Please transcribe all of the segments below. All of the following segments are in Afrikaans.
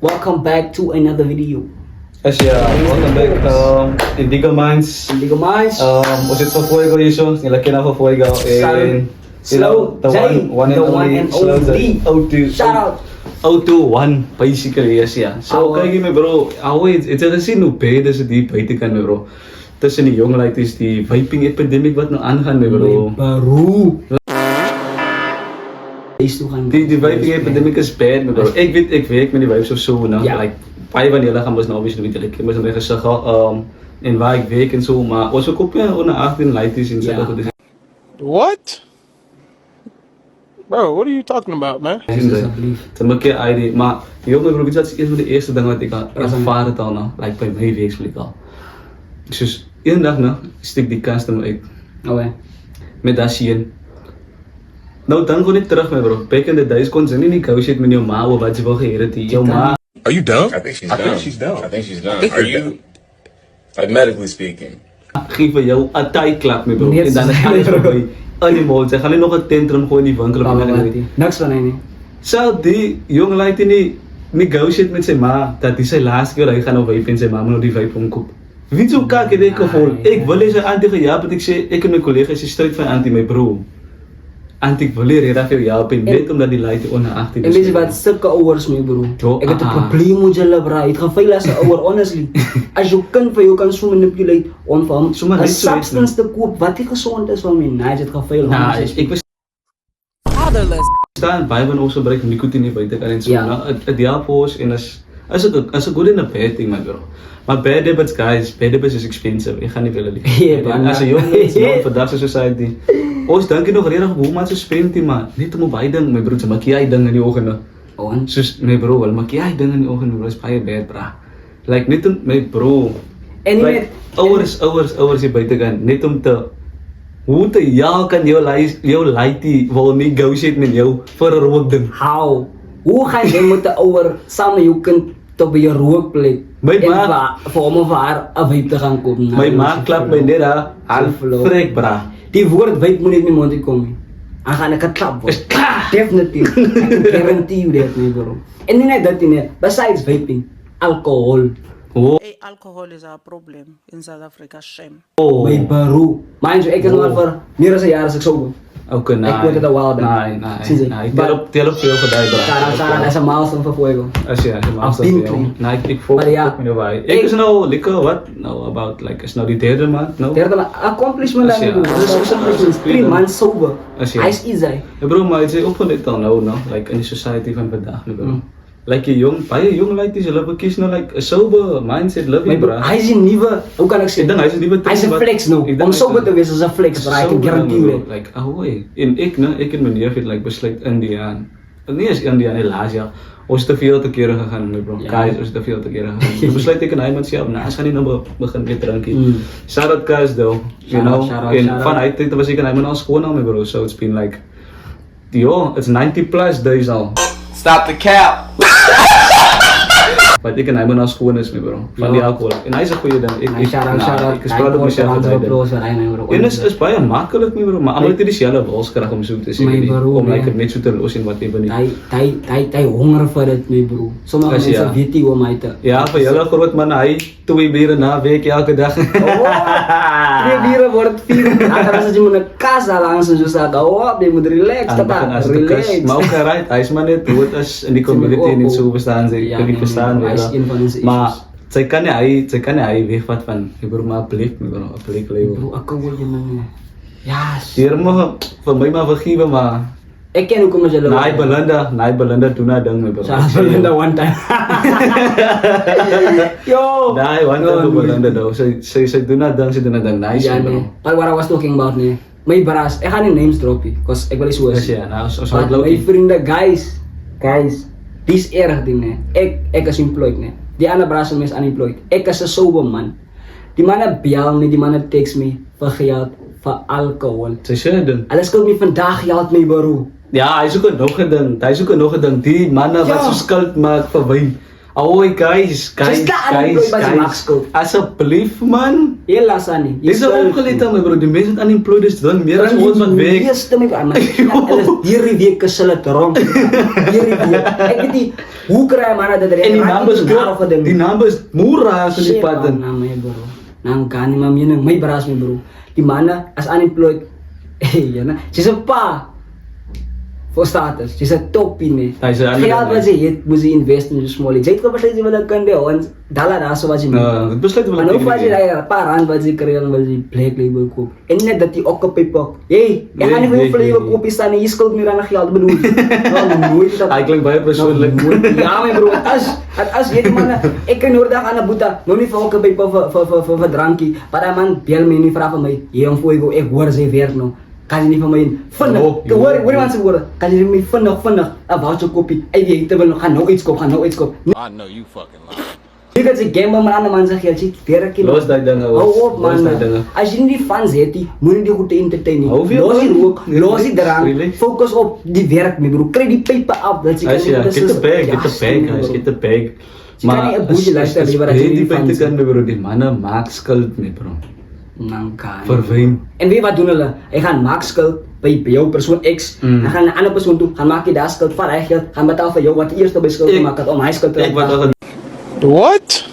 Welcome back to another video. Welcome back. Indigo Minds. Indigo Minds. Was it for Fuego Yisho? Nilaki na for Fuego. And Slow the Jay, one the one and Slow only. Jay. O2. Shout out. O2-1 basically, yes, yeah. So kijk je me bro, het is gezien hoe beide ze die buiten kan me bro. Tussen die jonge like is die vaping epidemic wat nou aangaan me bro. Baru. Die vaping epidemic is bad me bro. Ik weet met die vapes of zo nou. Ja. Like, baie van jullie gaan ons nou obviously weet ik moet net zeggen en waar ik werk en zo, maar ons koop ja onder 18 lighties in Zuid Afrika. What? Bro, what are you talking about, man? Het moet je ID, maar jongen bro, dat is een van de eerste dingen wat ik al ervaren al nou, like bij mij weeksplik al. Dus één dag nou, stik die customer uit. Okay. Met dat zien. Nou dan gewoon niet terug mee bro. Back in the days kon ze niet negotiate met jouw ma of wat je wil geheren die. Jouw ma. Are you dumb? I think she's dumb. I think she's dumb. Are you, like medically speaking? Geef voor jou een tijdklap mee bro. Nee, En dan ga je voorbij. Animal, ze gaan niet nog een tantrum gewoon in die winkel. Niks van hij niet. Zou die jongen lijkt niet negotiate met zijn ma. Dat is zijn laatste keer dat hij gaat naar vape en zijn ma moet nog die vape omkoop. Wie zo kijk je dit gevoel? Ik wil eens een anti gejaagd, want ik zei, ik en mijn collega's is strijd van anti mijn bro. Anti wil leren dat veel jou op net omdat die lijkt onder 18 En weet je wat, stukke ouders mee bro. Jo, Ik heb een probleem met jullie bro. Het gaat veel als een ouder, honestly. Als je kind van jou kan zo manipulate, om van Zomaar een niet zo substance te koop, wat die gezond is van mij, nee, het gaat veel Nou, honestly. ik bestaan bij van ons gebruik nicotine buiten kan en zo. Ja. Nou, het diapos en as a good in a bad thing my bro. Maar bad habits guys, bad habits is expensive. Ik ga niet willen Ja, liegen. man. As a young man, vandaag society. Ons dank je nog redelijk hoe maar ze spend die man. Niet om bij ding, my bro, ze maak jij dingen in die ogen. On. Soos my bro, wel maak jij dingen in die ogen, bro, is baie bad bra. Like net om my bro. En nie Like ouers hier buite kan net om te hoe te jou kan jou lightie wil negotiate met jou vir 'n rook ding. How? Hoe ga je met de ouder samen je kind tot bij je rookplek? My ma- voor om of haar een vape te gaan kopen. My ma klap my net daar al frek bra. Die woord vape moet niet meer mond komen. Dan ga ik het klap worden. Definitief. I guarantee you that, nee bro. En niet net dat niet. Besides vaping, alcohol. Hey, alcohol is a problem in South Africa. Shame. My bro. Mind you, ik is nog voor meer dan een jaar als ik sober. Okay, nee. Ik weet het al wel. Nee. Tel op veel vir daai bra. Sarang, dat is een milestone voor Fuego. As jy, as Af jy dien maar. kring. Nee, ek volg Maar ja, ook met jou by. Ek is nou lekker wat nou about like is nou die derde maand nou. Derde accomplishment As dat je- ik doe. Dat is as je- accomplishment. 3 months sober. As je- Hij is easy. Ja bro, maar het is ook net al nou like in die society van vandag nou bro. Like jy jong, baie jong like dis hulle kies nou like 'n sober mindset living bro. Hij is een nieuwe, hoe kan ik Ik zeggen? denk hij is een nieuwe Hij is een wat- flex ik nou. denk Om hij sober is te wezen is een flex, bro. Ik Sober, guarantee bro. you. Like ahoy. En ek en my neef het like besluit Indiaan. Nie is Indiaan helaas ja. Ons het te veel te kere gegaan my bro. Ja. Guys, ons het te veel te kere gegaan. Toe besluit ek en hy met self, nou, ons gaan nie nou begin weer drinkie. Mm. Shout out guys though, you know. Shout out, En shout van out. hy tyd was ek en hy met ons gewoon al my bro. So it's been like it's 90 plus days al. Stop the cap. Wat ek en hy met ons gewoon is my bro. Van die alcohol. En hy's 'n goeie ding. Shout out. Ek is proud of myself Hij dat hy wordt dit. wat hij nou bro. En is baie maklik my bro, maar almal het nie dieselfde wilskrag om so te sê My nie. bro, Om like man. dit net so te los en whatever nie. Hij honger voor het, mijn bro. Sommige As mensen ja. weten niet hoe mij te. Ja, vir julle groot man, hy 2 biere na week elke dag. Oh, 2 bieren wordt 4. Agar als je moet een kasa langsung zo staat. Oh, je moet relax. Aan begin as Dat die kus, relax. maar ook right, hy is maar net hoe dit is in die community en so verstaan sy, Ja, kan nie nee, verstaan nee, hy is nie. een van onze Maar issues. sy kan nie hy wegvat van, jy bro maar beleef my bro, beleef lewe. Bro, ik wil je man. Ja, Hier maar vir my maar vergewe maar. ik ken ook omdat je Naai Belinda doen haar ding my bro. Belinda one time. Yo. Daai one time No, vir Belinda though. Sy doen haar ding, nice Ja, bro. nee. But what I was talking about, nee. My bras, ik ga niet names droppen, cause ik wil eens Yes, ja, nou, ons Maar hardloop. mijn vrienden, guys, die is erg ding, nee. Ik is employed, nee. Die andere bras is unemployed. Ik is een sober man. Die mannen bel me, die mannen text me voor geld, voor alcohol. Sy sê ding. Alles komt me vandaag geld mee, bro. Ja, hy soek nog 'n ding. Die manne wat Ja. so skuld maak vir wyn. Oei, guys. unemployed ba si Max Cope? Asseblief, man. Hela sani. Dis nou opgelet aan my bro, die mense wat unemployed is, dan meer as ons wat werk. Yes, my bro. Hulle hierdie week is hulle dronk. Hierdie week. Ek weet nie hoe kry maar dat En die numbers klop, die numbers moera so die pad. Na my bro. Nang kan nie mamie my bras my bro. Die manne as unemployed. Ja na. Dis 'n pa. For starters, dis 'n toppie nee. Hy sê aan die Geld wat jy het, moet jy invest in die small. Jy het besluit jy wil kan doen ons dollar daar so wat jy. Dit besluit wel. Maar nou vat jy daai paar rand wat jy kry dan wil jy black label koop. En net dat jy ook op paypak. Hey, ek gaan nie vir jou flavor koop staan nie. Jy skuld meer aan geld bedoel. Nou nooit dat. Hy klink baie persoonlik. Ja my bro, as jy die man ek kan noordag aan 'n boeta, nou nie vir ook by vir drankie. Maar daai man bel my nie vra vir my. Hier om voor ek hoor sy werk nou. Kan jy nie vir my vinnig, hoor man se woorde, kan jy my vinnig 'n voucher koopie, jy het wil gaan nou iets koop, I know you fucking lying. Jy kan sê gamble maar ander man se geld, jy werk nie. Los daai dinge, hou op man. Los daai dinge. As jy nie die fans het nie, moenie die goed entertain nie. Hou weer Los die op. rook, los die drank, Really? fokus op die werk my bro. Kry die pype af, dat jy As jy get the bag, guys, get the bag. Jy kan nie 'n boelie luister nie wat jy die nie pype fans kan bro, die manne maak skuld mee bro. Nangka. Verwyn. En weet wat doen hulle? Hy gaan maak skuld by jou persoon X. Hy gaan 'n ander persoon toe, gaan maak jy daar skuld van hy geld, gaan betaal vir jou wat jy eers by skuld gemaak het om hy skuld te Ek wat al What?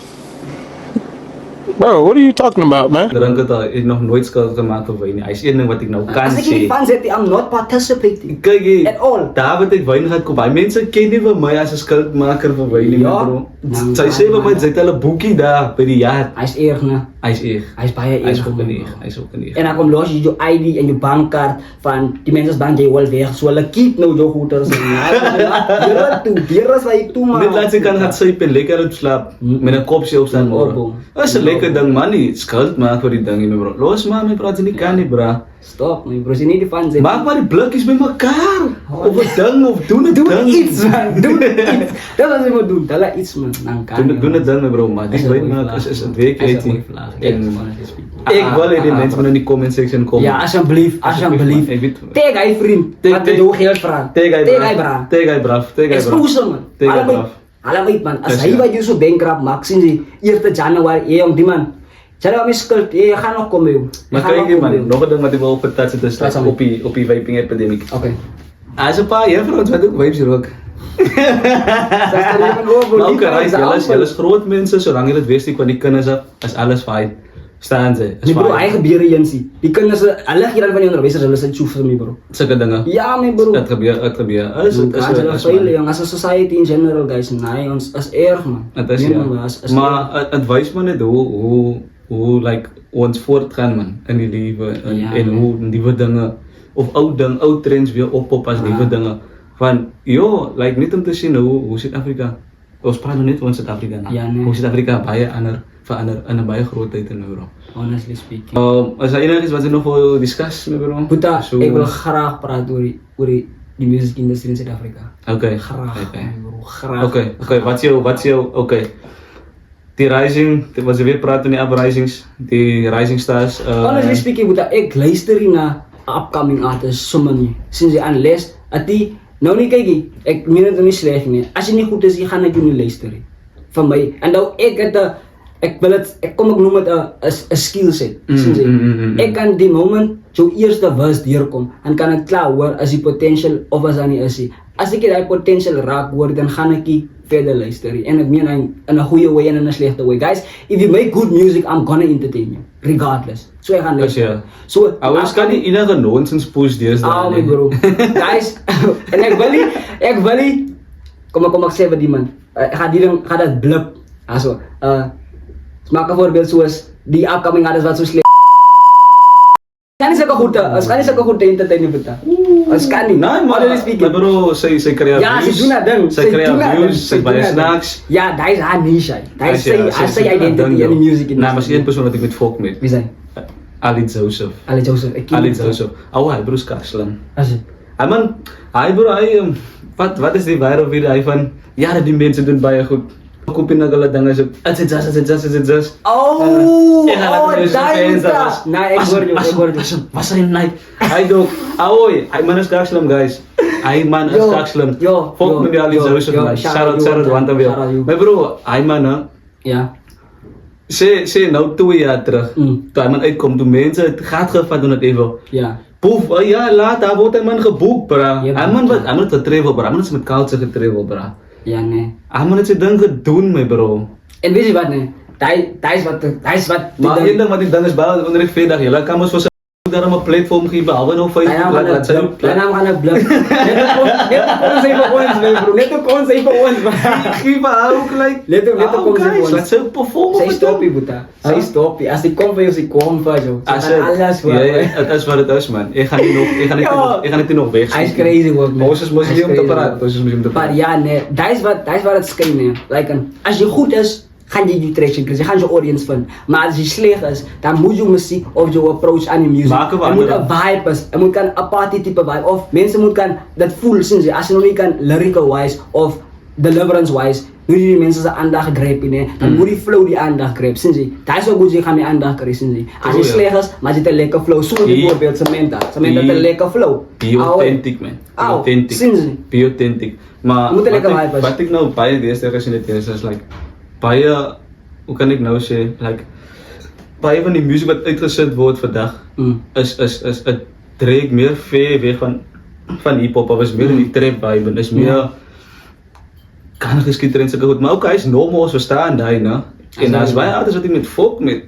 Bro, what are you talking about, man? gedrink het al, ek nog nooit skuld gemaak vir wyn nie. Hy's een ding wat ek nou kan As ek nie sê. fans het, I'm not participating. Kyk hier, At all. daar wat ek wyn gaan koop. Hy mense ken nie vir my as 'n skuldmaker vir wyn nie, Ja. bro. Dan Sy sê vir my sy het hulle boekie daar by die jaar. Hy's eeg, né? Hy's eeg. Hy's baie Hy's eeg. ook in eeg. Hy's ook in eeg. En dan kom los jy jou ID en jou bankkaart van die mense bang jy wil weg. So hulle keep nou jou goeders. Hier is hy toe man. Net laat sy kan gaan syp en lekker op slaap met 'n kopsie opstaan môre. Dis 'n lekker ding man, nie skuld maak vir die ding nie, my bro. Los maar my praat jy nie kan nie, bra. Stop my bro, jy nie die fans het. Maak maar die blikkies bymekaar. Of 'n ding of doen 'n Doen ding. iets man, doen iets. Dat wat jy moet doen, hulle iets man. Dan kan Doen 'n ding, my bro, maar dis Is 'n wyn goeie maak vraag. is 'n week Is 'n uit. goeie vraag. Ek wil hê die mense moet in die comment section kom. Ja, asseblief. Ek weet. Tag hy vriend. Tag- Wat jy doe geld vra. Tag hy Tag hy bra. Tag hy braaf. Tag hy braaf. Expose hom man. Tag hy Alle braaf. weet man, as Yes, hy ja. wat jy so bankrupt maak sien jy 1 Januarie, om die man. Jy om skuld, jy gaan nog kom jou. Maar kyk hier man, nog 'n ding wat ek wil opgetat het is Wat op die vaping epidemic. Okay. As 'n paar juffrouens wat ook vapes rook. Sal jy van oor Maar ook hulle is groot mense, solank jy dit weet nie van die kinders af, is alles fine. Staan sy. Die bro, hy gebeur eens nie. Die kinders, hulle hier van die onderwysers, hulle sê choef vir my bro. Sulke dinge. Ja my bro. Dit gebeur. Is Hulle jong, as a society in general guys, nee, ons is erg man. Dit is Nee, ja. man, is Maar dit wys maar net hoe like ons voortgaan man in die lewe Ja, en hoe nuwe dinge of ou trends weer oppop as nuwe dinge. Van like net om te sien hoe Suid-Afrika. Ons praat nou net van Suid-Afrika nou. Ja, nee. Hoe Suid-Afrika baie verander in 'n baie groot tyd in Euro. honestly speaking. As daar enigiets wat jy nog wil discuss met bro? Boeta, So- ek wil graag praat oor die musiekindustrie in Suid-Afrika. Okay. Graag, Okay. my bro, graag. Okay, wat's jou okay. Die rising, dit was weer praat van die uprisings, die rising stars. Honestly speaking, Boeta, ek luister nie na upcoming artists sommer nie. Sinds jy unless at die nou nie kyk nie, ek meen dit nie sleg nie. As jy nie goed is, jy gaan net nie luister nie. Van my. En nou ek het 'n ek noem dit 'n skill set. Sien jy? Ek kan die moment jou eerste vers deurkom en kan ek klaar hoor as die potential of as dan nie is nie. As ek daai potential raak hoor, dan gaan ek nie verder luister nie. En ek meen in 'n goeie way en in 'n slegte way. Guys, if you make good music, I'm gonna entertain you regardless. So ek gaan luister. Ja. So Ouers kan nie enige nonsens push deesdae my bro. Guys, en ek wil nie kom ek sê vir die man. Ek gaan dit blip. Also, maak 'n voorbeeld soos die upcoming artists wat so sleg. Kan nie sulke goed entertain nie Boeta. Ons kan nie. Nee, maar Honestly speaking. bro, sy kry Ja, sy doen dat ding. Sy kry views, sy baie snacks. Ja, daai is haar niche. Daai is sy identity in die music industry. Nee, maar een persoon wat ek met volk met. Wie sê? Ali Joseph. Ali Joseph. Ek ken Ali hom. Joseph. Hy bro skarsling. As jy. Hy man, wat is die viral video hy van ja, die mense doen baie goed. Koop in hulle dinge so. It's just. Oh, Ja, laat my daai eens is dat. Nee, ek hoor jou. Was hy night? Hy dog. Hy man is skarsling guys. Hy man is Yo, kak slim. yo, Fok yo, met die al die yo, zouse yo, man. shout Shout out out, you, shout out, man. want Shout out you. My bro, hy man, Ja. sê nou 2 jaar terug, Mm. toe hy man uitkom, toe mense het gaat gevat doen het even. Ja. Poef, ja, laat, daar word hy man geboek, bra. Ja, Hy man het getravel, bra. Hy man het met culture getravel, bra. Ja, nee. Hy man het sy ding gedoen, my bro. En weet je wat, nee? Daar is wat... Maar één ding wat ik dan is wel onder ik vrijdag, jullie kan ons voor zijn daarom een platform geven, behalve nog Hij naam Facebook, gaan het Hij naam gaan het blub. Net op ons even ons, bro. Net op ons even ons, bro. geven ook, like, Let op ons even ons. laat ze ook performen. Zij stoppie, boeta. Zij stoppie. Als die komt van je, ze komt van je. Als Ze gaan alles voor ja, je. het is wat het is, man. Ik ga niet nog weg. Hij is crazy, hoor. man. Moses moest Hij niet is om te crazy, praten. hoor. Moses moest niet om te Maar praten. ja, nee. Dat is wat het schijnt, nee. Like, als je goed is, gaan je die traction krijgen, gaan je audience vinden. Maar als je slecht is, dan moet je muziek of je approach aan je muziek. Maken we Er moet andere. een vibe is, er moet een aparte type vibe. Of mensen moeten dat voelen, zien ze. Als je nog niet kan lyrical wise of deliverance wise, moet je die mensen zijn aandacht grijpen. Nee. Dan moet die flow die aandacht grijpen, zien ze. Dat is ook hoe je gaan met aandacht krijgen, zien ze. Als je Oh, ja. slecht is, maar je hebt een lekker flow. Zoals Die- bijvoorbeeld Samantha. Samantha heeft een lekker flow. Be Ouwe. authentic, man. Be Au, authentic. zien ze. Be authentic. Maar Je moet er lekker vibe is. wat ik nou baie deze gezien het is like baie, hoe kan ik nou zeggen, like baie van die muziek wat uitgezet wordt vandaag Mm. is het dreigt meer ver weg van hip-hop, of is meer in die trap vibe, is meer kan geskiedenis en sulke goed, maar ook hy is normaal verstaan daai, né? En as baie artists wat ek met folk met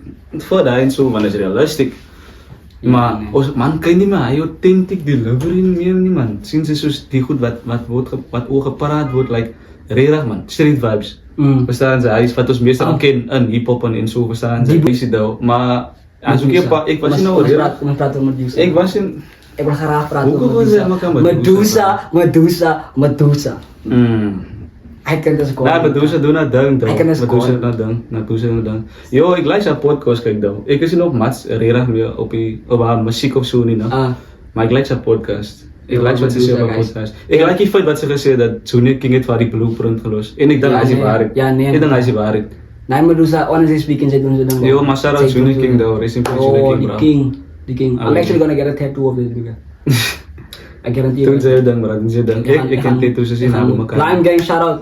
voor daai en so, want is realistic. Maar nee. ons man kan nie meer hy authentic delivery meer nie man. Sien jy soos die goed wat oor gepraat word, like regtig man, street vibes. Mm. Verstaan jy? Hy is wat ons meeste Ah. ken in hip-hop en so, verstaan Die jy? bo- Dis dit maar as ek was nie nou regtig. Kom praten met Medusa. Ek was in Ik wil graag praten Hoe over kon je maar kan Medusa. Hij kent dat Nou, Medusa doen dat ding, Ek ken is Medusa cool. dat ding, Medusa dat ding. Yo, ik luister naar podcast kijk dan. Ik is op Mats regtig meer op haar muziek of zo niet, Ah. maar ik luister podcast. Ik Ja, luister wat ze Medusa, zeggen op guys. podcast. Ik like die feit wat ze gezegd dat Tune King het waar die blueprint gelost. En ik denk Ja, hij is nee. waarheid. Ja, nee. Ik denk hij is waarheid. Nee, Medusa, honestly speaking, zij doen ze dan. Yo, maar shout out Tune King though. Rest in peace Tune Oh, King, die bro. king. Die king. Ah, I'm actually yeah. gonna get a tattoo of this nigga. I guarantee Toen you. zei je ding, bro. Toen zei je ding. Ik ken tattoos zien aan elkaar. Lime gang, shout out.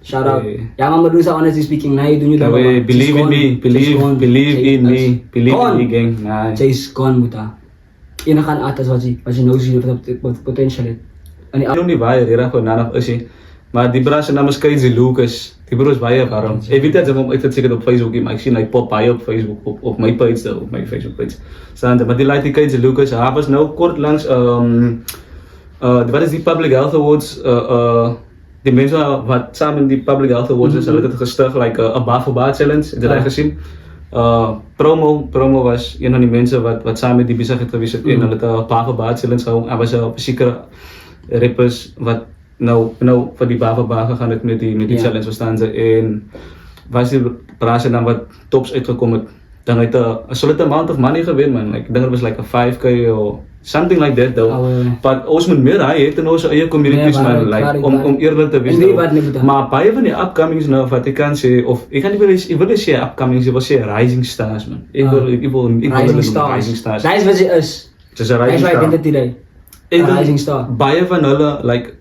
Shout out. Yeah. Ja, maar Medusa, honestly speaking, nee, je doet niet Ja, we believe in me, believe in me, believe in me gang. Nah. Chase gone, muta. Ina gaan atas wat je nou ziet wat potential heeft. En die Ik weet niet waar je regtig voor nadat is hij. Maar die bra zijn naam is Crazy Lucas. Die bro is baie warm. Ik weet dat ze hem uit zeker op Facebook, maar ik zie hij pop baie op Facebook op mijn page daar, op mijn Facebook page. Staan maar die leidt die Crazy Lucas. Hij was nou kort langs wat is die Public Health Awards die mensen wat samen die Public Health Awards is, hulle het dit gestig like a bar for bar challenge. Het jy Ja. gezien? Promo was een van die mensen wat samen met die besigheid gewees het en hulle het 'n bar for bar challenge gehou. Hij was 'n sekere rappers wat nou vir die bar for bar gegaan het met die Ja. challenge verstaan ze en was die prijs dan wat tops uitgekomen het. Dan het 'n solid amount of money gewin man. Like, ik denk het was like a 5k or something like that though. Maar ons moet meer hy het in ons eie communities Nee, man, waarheid, like waarheid, om waarheid. eerlik te wees. En weet though. wat nie moet Maar baie van die upcomings nou wat ek kan sê of ek kan nie wil sê upcomings, ek wil sê rising stars man. Ek wil Rising hulle noem stars. rising stars. Dat is wat ze is. Dis 'n Dat is rising waar star. identity day. Ek dink Rising star. Baie van hulle like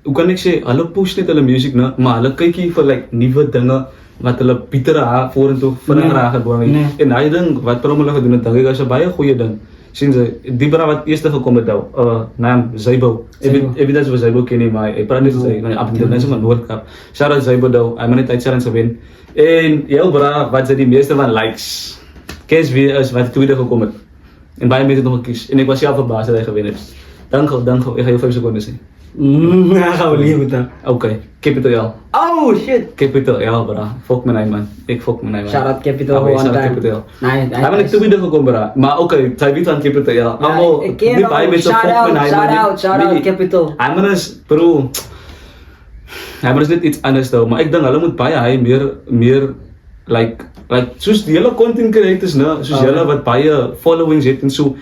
hoe kan ek sê hulle push net hulle music nou, maar hulle kyk hier vir like nuwe dinge wat hulle beter vorentoe vinniger Nee. gaan bring. Nee. En hy ding wat Promo gedoen het, dink ek is 'n baie goeie ding. Sien jy, die bra wat eerste gekom het nou, naam Zaibo. Ek weet dat jy Zaibo ken nie, maar ek praat net sy van die mense van Noordkap. Shout out Zaibo nou. Hy het net uitchallenge gewen. En heel bra wat sy die meeste van likes. Kes wie is wat tweede gekom het. En baie mense het nog gekies en ek was self verbaas dat hy gewen het. Dank gou. Ek gaan jou 5 sekondes sê. Ja, gaan we liever dan. Okay, Capital L. Oh shit. Capital L bra. Fok my man. Ek fok my man. Shout out Capital Okay, one shout out time. Capital. Nee, Hij ben ik tweede gekomen bra. Maar okay, sy weet van Capital L. Almal ik ken die hem. baie mense Shout fok out, my shout out Capital. Hy man is bro. Hy man is net iets anders though, maar ek dink hulle moet baie hy meer like soos die hele content creators nou, soos julle wat baie followings het en so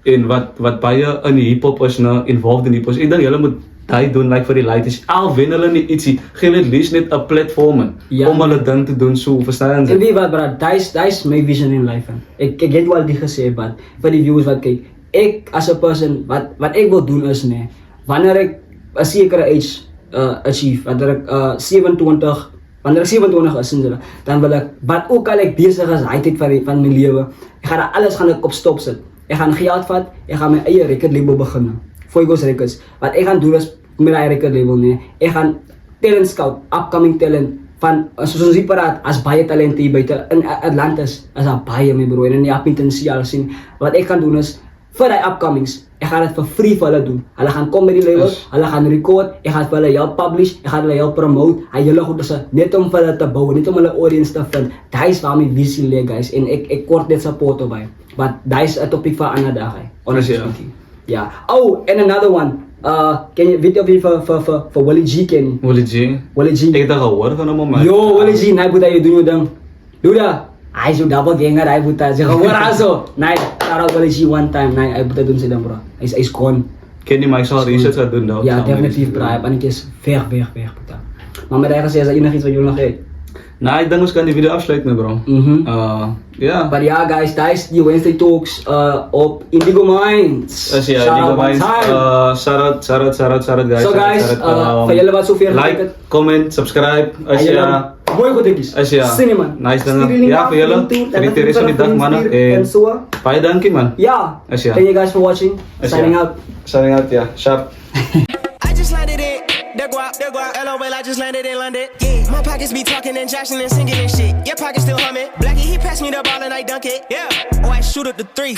en wat baie in die hip hop is nou involved in hip hop. Ek dink julle moet daai doen like vir die ladies. Al wen hulle nie ietsie, gee hulle at least net 'n platform Ja. om hulle ding te doen so, verstaan En jy? weet wat bro, dat is my vision in life. Ik het wel die gesê, maar voor die viewers wat kijk, ik als een person, wat ik wil doen is nee, wanneer ik 'n sekere age achieve, wanneer ek 27, wanneer ek 27 is, dan wil ek, wat ook al ek besig is, hy tyd van my lewe, ek gaan alles gaan ek op stop sit. Ek gaan geld vat, ek gaan my eie record label begin. Fuegos Records. Wat ek gaan doen is met daai record label nie. Ek gaan talent scout, upcoming talent van soos ons hier praat, as baie talente hier buite in Atlantis, as daar baie my bro en in die potensiaal sien. Wat ek gaan doen is vir die upcomings, ek gaan dit vir free vir hulle doen. Hulle gaan kom met die label, hulle gaan record, ek gaan vir hulle help publish, ek gaan hulle help promote, hy julle goed is net om vir hulle te bou, net om hulle audience te vind. Daai is waar my visie lê, guys, en ek kort net support daarbey. But daai is 'n topic vir 'n ander dag, hè. Honestly speaking. Ja. Oh, and another one. Ken jy weet of jy vir Willie G ken? Willie G. Willie G. Ek het al gehoor van hom, maar Yo, Willie G, nee boeta, jy doen jou ding. Doe dat. Hij is een double ganger, hij boeta. Zeg gewoon aso. Nee, shout out Willie G one time. Nee, hij boeta doen ze dan bro. Hij is gone. ken nie, maar ek sal research gaan doen daar. Ja, definitief bro. Hij ben is weg boeta. Maar met eigen zeggen, is er enig iets wat jullie nog heeft? Nou, ik denk ons kan die video afsluiten, bro. Ja. Maar ja, guys, daar is die Wednesday Talks op Indigo Minds. Dus ja, Shout Indigo out one Minds. time. Shout out, guys. So guys, van jullie wat zover like, comment, subscribe. Als je... Mooi goed dingetjes. Als je... Cinema. Nice dan. Ja, voor jullie. Geniet de rest van die dag, mannen. En zo. Baie dankie, man. Ja. Als je... Thank you guys for watching. Signing out. Signing out, ja. Sharp. I just landed in the guap, LOL, I just landed in London. Yeah, my pockets be talking and joshing and singing and shit. Your pockets still humming. Blackie, he passed me the ball and I dunk it. Yeah, oh, I shoot up the three.